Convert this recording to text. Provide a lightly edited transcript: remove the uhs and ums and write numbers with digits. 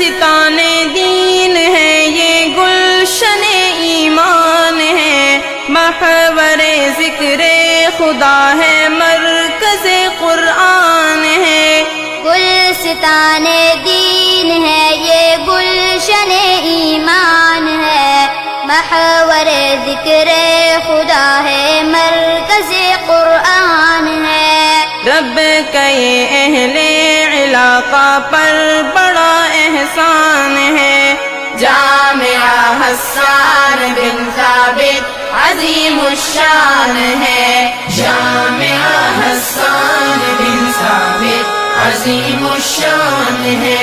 گلستان دین ہے یہ گلشن ایمان ہے، محور ذکر خدا ہے مرکز قرآن ہے۔ گلستان دین ہے یہ گلشن ایمان ہے، محور ذکر خدا ہے مرکز قرآن ہے۔ رب کا یہ اہل علاقہ پر بڑا احسان ہے، جامعہ حسان بن ثابت عظیم الشان ہے، جامعہ حسان بن ثابت عظیم الشان ہے۔